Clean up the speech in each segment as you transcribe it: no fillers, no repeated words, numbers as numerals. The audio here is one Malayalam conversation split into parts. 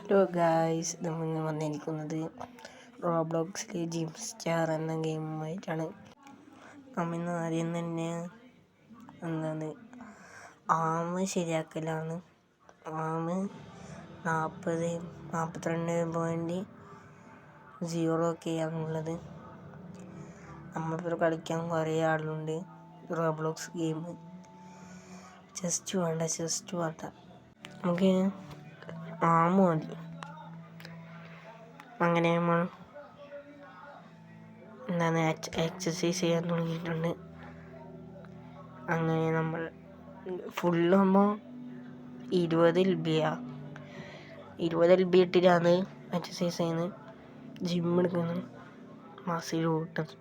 ഹലോ ഗായ്സ്, നമ്മൾ വന്നിരിക്കുന്നത് റോബ്ലോക്സിലെ ജിം സ്റ്റാർ എന്ന ഗെയിമുമായിട്ടാണ്. നമ്മൾ ഇന്ന് ആദ്യം തന്നെ ആം ശരിയാക്കലാണ്. ആം 42.0 ആണുള്ളത്. നമ്മളിപ്പോൾ കളിക്കാൻ കുറേ ആളുണ്ട്. റോബ്ലോക്സ് ഗെയിം ചെസ്റ്റ് വേണ്ട നമുക്ക് ആം മതി. അങ്ങനെ നമ്മൾ എക്സസൈസ് ചെയ്യാൻ തുടങ്ങിയിട്ടുണ്ട്. അങ്ങനെ നമ്മൾ ഫുള്ളാകുമ്പോൾ 20 LB ഇട്ടിട്ടാണ് എക്സസൈസ് ചെയ്യുന്നത്, ജിം എടുക്കുന്നത്, മസിൽ കൂട്ടുന്നത്.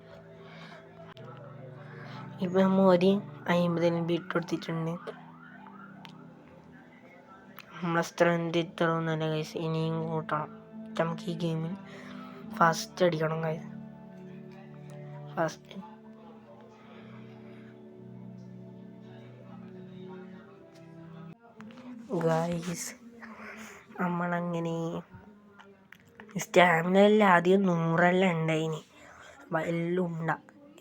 ഇപ്പം നമ്മൾ 50 LB ഇട്ട് കൊടുത്തിട്ടുണ്ട്. നമ്മളെ സ്ട്രെങ്ത് ഇത്രയൊന്നുമല്ല ഗൈസ്, ഇനിയും കൂട്ടണം. നമുക്ക് ഈ ഗെയിമിൽ ഫസ്റ്റ് അടിക്കണം ഗൈസ്. നമ്മളങ്ങനെ സ്റ്റാമിന എല്ലാം ആദ്യം 100 ഉണ്ടായിനി, എല്ലാം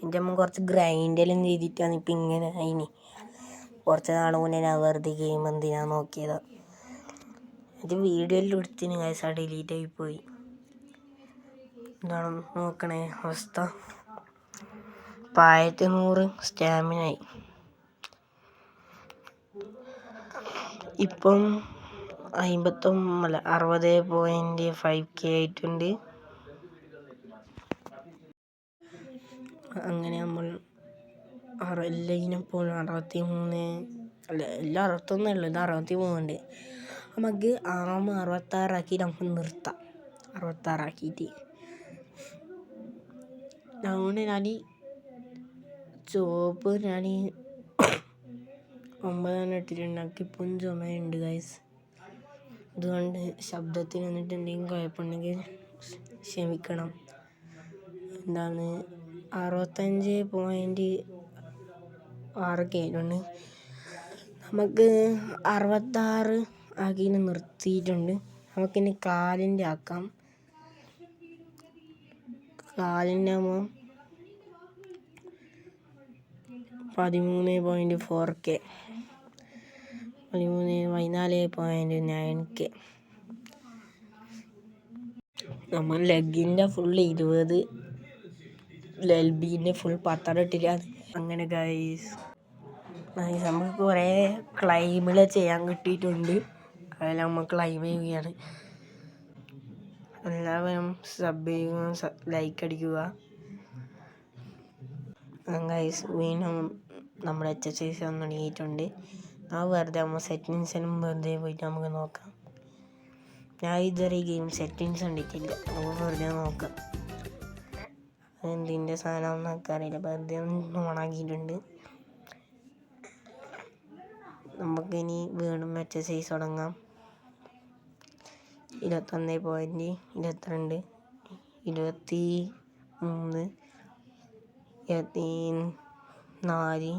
എൻ്റെ അമ്മ കുറച്ച് ഗ്രൈൻഡെല്ലാം ചെയ്തിട്ടാണ് ഇപ്പം ഇങ്ങനെ ആയിനി. കുറച്ച് നാൾ മുന്നേ ഞാൻ വെറുതെ ഗെയിം എന്തിനാ നോക്കിയതാ. ഇത് വീഡിയോ എല്ലാം എടുത്തിന് ഗൈസ്, ഡിലീറ്റ് ആയിപ്പോയി. എന്താണ് നോക്കണേ അവസ്ഥ. 1100 സ്റ്റാമിന ആയി. ഇപ്പം 60.5K ആയിട്ടുണ്ട്. അങ്ങനെ നമ്മൾ എല്ലാത്തിനെപ്പോൾ 63 എല്ലാം 61 ഉള്ളു, ഇത് 63 ഉണ്ട്. നമുക്ക് ആം 66 ആക്കി നമുക്ക് നിർത്താം. 66 ആക്കിയിട്ട് അതുകൊണ്ട് ഞാൻ ചുവപ്പ് 9 ഇട്ടിട്ടുണ്ട്. എനിക്കിപ്പം ചുമയുണ്ട് ഗൈസ്, അതുകൊണ്ട് ശബ്ദത്തിന് വന്നിട്ട് എന്തെങ്കിലും കുഴപ്പമുണ്ടെങ്കിൽ ക്ഷമിക്കണം. 65.6K ആയിട്ടുണ്ട്. നമുക്ക് 66 ആക്കി നിർത്തിയിട്ടുണ്ട്. നമുക്കിനി കാലിൻ്റെ ആക്കാം. കാലിൻ്റെ ആകുമ്പോൾ 13.4K, 14.9K. നമ്മൾ ലെഗിൻ്റെ ഫുൾ 20, LBൻ്റെ ഫുൾ 10 ഇട്ടിട്ടാണ്. അങ്ങനെ ഗൈസ് നമുക്ക് കുറേ ക്ലൈമിൽ ചെയ്യാൻ കിട്ടിയിട്ടുണ്ട്. അതെല്ലാം നമ്മൾ ക്ലൈം ചെയ്യുകയാണ്. എല്ലാവരും സബ് ചെയ്യുക, ലൈക്ക് അടിക്കുക ഗൈസ്. വീണ്ടും നമ്മുടെ എക്സസൈസ് തുടങ്ങിയിട്ടുണ്ട്. വെറുതെ നമ്മൾ സെറ്റിങ്സിനും വെറുതെ പോയിട്ട് നമുക്ക് നോക്കാം. ഞാൻ ഇതുവരെ ഈ ഗെയിം സെറ്റിങ്സ് കണ്ടിട്ടില്ല, നമുക്ക് വെറുതെ നോക്കാം. എന്തിൻ്റെ സാധനം എന്നൊക്കെ അറിയില്ല, വെറുതെ ഓണാക്കിയിട്ടുണ്ട്. നമുക്കിനി വീണ്ടും എക്സസൈസ് തുടങ്ങാം. 21.22, 23, 24.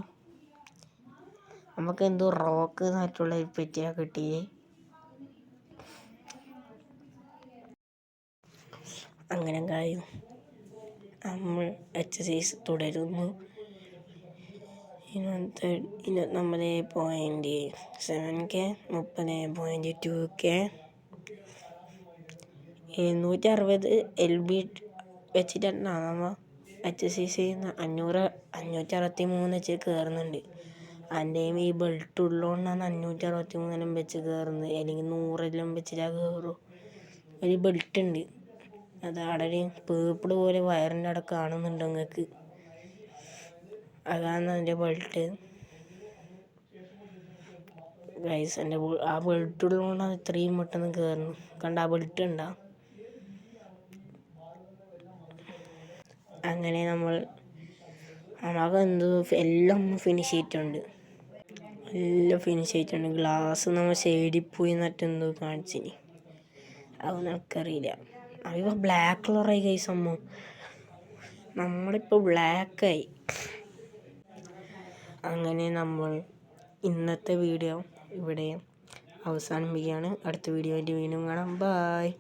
നമുക്ക് എന്തോ റോക്ക് നാട്ടുള്ള പറ്റിയാണ് കിട്ടിയേ. അങ്ങനെ കാര്യം നമ്മൾ എക്സസൈസ് തുടരുന്നു. 29.7K, 30.2K, 760 LB വെച്ചിട്ടാണ് നമ്മൾ എക്സസൈസ് ചെയ്യുന്ന. 563 വെച്ച് കയറുന്നുണ്ട്. എൻ്റെയും ഈ ബെൽറ്റ് ഉള്ളതുകൊണ്ടാണ് 563 വെച്ച് കയറുന്നത്, അല്ലെങ്കിൽ 100 വെച്ചിട്ടാണ് കയറും. ഒരു ബെൽറ്റ് ഉണ്ട്, അത് അവിടെ ഒരു പേപ്പിൾ പോലെ വയറിൻ്റെ അവിടെ കാണുന്നുണ്ട് നിങ്ങൾക്ക്, അതാണ് എൻ്റെ ബെൽറ്റ് ഗൈസ്. ആ ബെൽറ്റ് ഉള്ളതുകൊണ്ടാണ് ഇത്രയും പെട്ടെന്ന് കയറുന്നത്. കണ്ട ആ ബെൽറ്റ് ഉണ്ടോ? അങ്ങനെ നമുക്കെന്തോ എല്ലാം ഫിനിഷ് ചെയ്തിട്ടുണ്ട്. ഗ്ലാസ് നമ്മൾ സൈഡിൽ പോയി എന്നിട്ടെന്തോ കാണിച്ചിനി, അതൊന്നും എനിക്കറിയില്ല. അതിപ്പോൾ ബ്ലാക്ക് കളറായി ഗൈസ്. നമ്മളിപ്പോൾ ബ്ലാക്കായി. അങ്ങനെ നമ്മൾ ഇന്നത്തെ വീഡിയോ ഇവിടെ അവസാനിപ്പിക്കുകയാണ്. അടുത്ത വീഡിയോ ആയിട്ട് വീണ്ടും കാണാം. ബായ്.